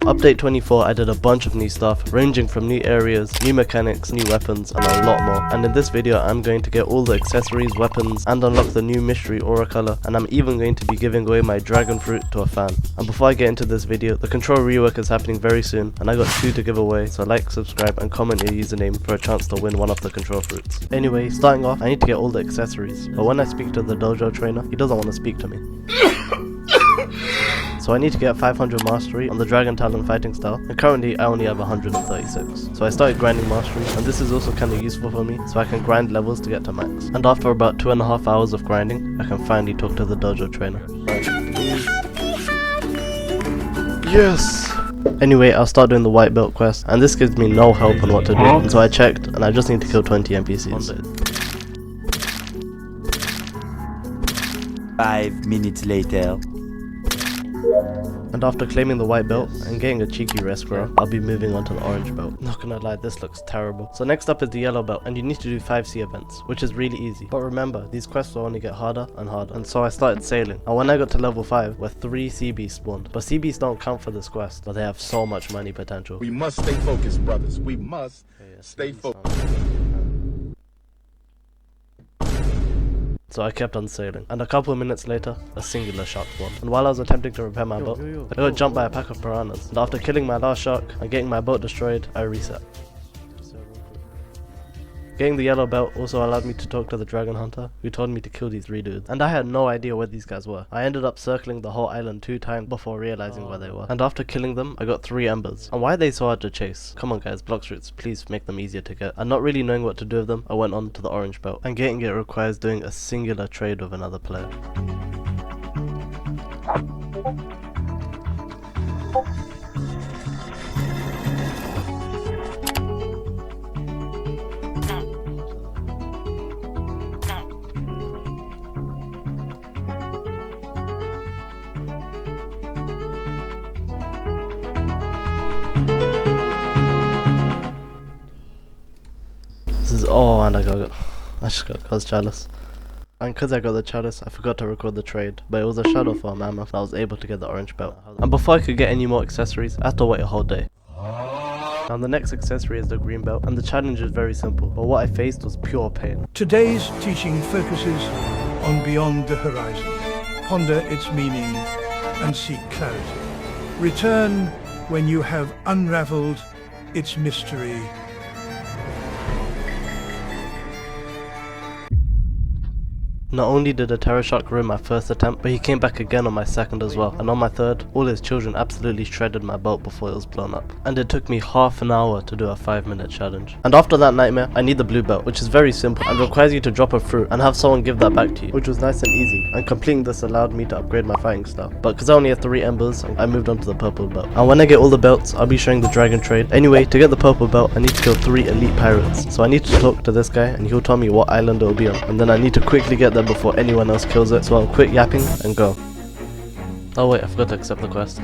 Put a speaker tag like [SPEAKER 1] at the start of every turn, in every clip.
[SPEAKER 1] Update 24, I did a bunch of new stuff, ranging from new areas, new mechanics, new weapons, and a lot more. And in this video, I'm going to get all the accessories, weapons, and unlock the new mystery aura color, and I'm even going to be giving away my dragon fruit to a fan. And before I get into this video, the control rework is happening very soon, and I got 2 to give away, so like, subscribe, and comment your username for a chance to win one of the control fruits. Anyway, starting off, I need to get all the accessories, but when I speak to the dojo trainer, he doesn't want to speak to me. So I need to get 500 mastery on the Dragon Talon fighting style, and currently I only have 136. So I started grinding mastery, and this is also kind of useful for me, so I can grind levels to get to max. And after about 2.5 hours of grinding, I can finally talk to the dojo trainer. Right, please. Yes! Anyway, I'll start doing the white belt quest, and this gives me no help on what to do, and so I checked, and I just need to kill 20 NPCs.
[SPEAKER 2] 5 minutes later.
[SPEAKER 1] And after claiming the white belt and getting a cheeky rest scroll, I'll be moving on to the orange belt. Not gonna lie, this looks terrible. So next up is the yellow belt, and you need to do 5 sea events, which is really easy. But remember, these quests will only get harder and harder. And so I started sailing, and when I got to level 5, where 3 sea beasts spawned. But sea beasts don't count for this quest, but they have so much money potential.
[SPEAKER 3] We must stay focused, brothers. We must stay focused.
[SPEAKER 1] So I kept on sailing, and a couple of minutes later, a singular shark spawned. And while I was attempting to repair my boat, I got jumped by a pack of piranhas. And after killing my last shark and getting my boat destroyed, I reset. Getting the yellow belt also allowed me to talk to the dragon hunter, who told me to kill these 3 dudes. And I had no idea where these guys were. I ended up circling the whole island 2 times before realizing where they were. And after killing them, I got 3 embers. And why are they so hard to chase? Come on guys, bloxfruits, please make them easier to get. And not really knowing what to do with them, I went on to the orange belt. And getting it requires doing a singular trade with another player. Oh, and I just got cause chalice. And cause I got the chalice, I forgot to record the trade, but it was a shadow for a mammoth, I was able to get the orange belt. And before I could get any more accessories, I had to wait a whole day. Now the next accessory is the green belt, and the challenge is very simple, but what I faced was pure pain.
[SPEAKER 4] Today's teaching focuses on beyond the horizon. Ponder its meaning and seek clarity. Return when you have unraveled its mystery.
[SPEAKER 1] Not only did a terror shark ruin my first attempt, but he came back again on my second as well, and on my third, all his children absolutely shredded my boat before it was blown up. And it took me half an hour to do a 5-minute challenge. And after that nightmare, I need the blue belt, which is very simple and requires you to drop a fruit and have someone give that back to you, which was nice and easy, and completing this allowed me to upgrade my fighting style. But because I only had 3 embers, I moved on to the purple belt. And when I get all the belts, I'll be showing the dragon trade. Anyway, to get the purple belt, I need to kill 3 elite pirates. So I need to talk to this guy, and he'll tell me what island it will be on, and then I need to quickly get there before anyone else kills it, so I'll quit yapping and go. Oh wait, I forgot to accept the quest.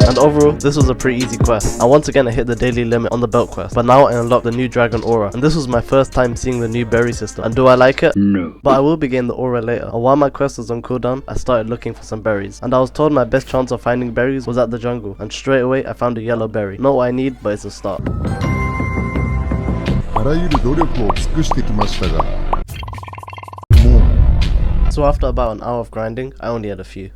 [SPEAKER 1] And overall, this was a pretty easy quest. And once again I hit the daily limit on the belt quest, but now I unlocked the new dragon aura, and this was my first time seeing the new berry system. And do I like it? No. But I will be getting the aura later. And while my quest was on cooldown, I started looking for some berries, and I was told my best chance of finding berries was at the jungle, and straight away I found a yellow berry. Not what I need, but it's a start.
[SPEAKER 5] あらゆる努力を尽くしてきましたが、
[SPEAKER 1] So after about an hour of grinding, I only had a few.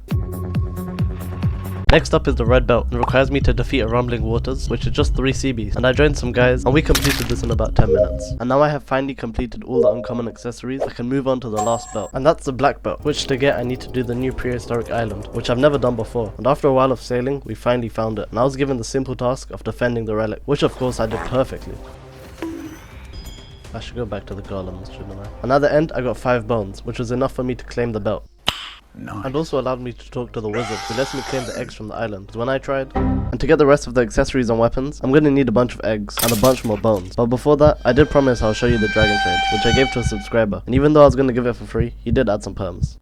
[SPEAKER 1] Next up is the red belt, and requires me to defeat a rumbling waters, which is just 3 sea beasts, and I joined some guys, and we completed this in about 10 minutes. And now I have finally completed all the uncommon accessories, I can move on to the last belt, and that's the black belt, which to get I need to do the new prehistoric island, which I've never done before. And after a while of sailing, we finally found it, and I was given the simple task of defending the relic, which of course I did perfectly. I should go back to the golems, shouldn't I? And at the end, I got 5 bones, which was enough for me to claim the belt. and also allowed me to talk to the wizard who lets me claim the eggs from the island. Because when I tried, and to get the rest of the accessories and weapons, I'm gonna need a bunch of eggs and a bunch more bones. But before that, I did promise I'll show you the dragon trade, which I gave to a subscriber, and even though I was gonna give it for free, he did add some perms.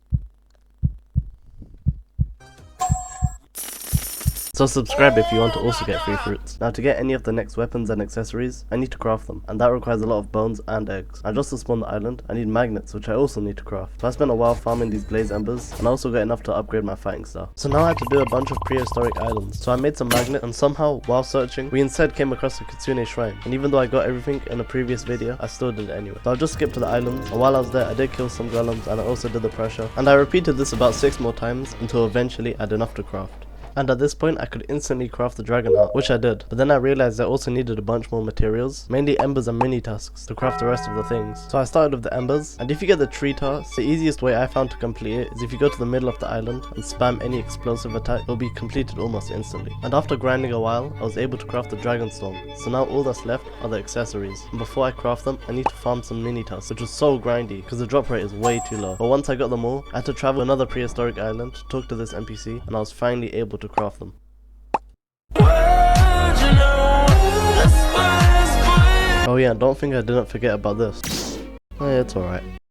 [SPEAKER 1] So subscribe if you want to also get free fruits. Now to get any of the next weapons and accessories, I need to craft them, and that requires a lot of bones and eggs. And just to spawn the island, I need magnets, which I also need to craft. So I spent a while farming these blaze embers, and I also got enough to upgrade my fighting style. So now I had to do a bunch of prehistoric islands. So I made some magnets, and somehow, while searching, we instead came across the Kitsune shrine. And even though I got everything in a previous video, I still did it anyway. So I'll just skip to the islands, and while I was there, I did kill some golems, and I also did the pressure. And I repeated this about 6 more times, until eventually I had enough to craft. And at this point I could instantly craft the dragon heart, which I did, but then I realized I also needed a bunch more materials, mainly embers and mini tusks, to craft the rest of the things. So I started with the embers, and if you get the tree tarts, the easiest way I found to complete it is if you go to the middle of the island and spam any explosive attack, it will be completed almost instantly. And after grinding a while, I was able to craft the dragon storm, so now all that's left are the accessories. And before I craft them, I need to farm some mini tusks, which was so grindy because the drop rate is way too low. But once I got them all, I had to travel another prehistoric island, talk to this NPC, and I was finally able to craft them. Oh yeah, don't think I didn't forget about this. Oh yeah, it's alright.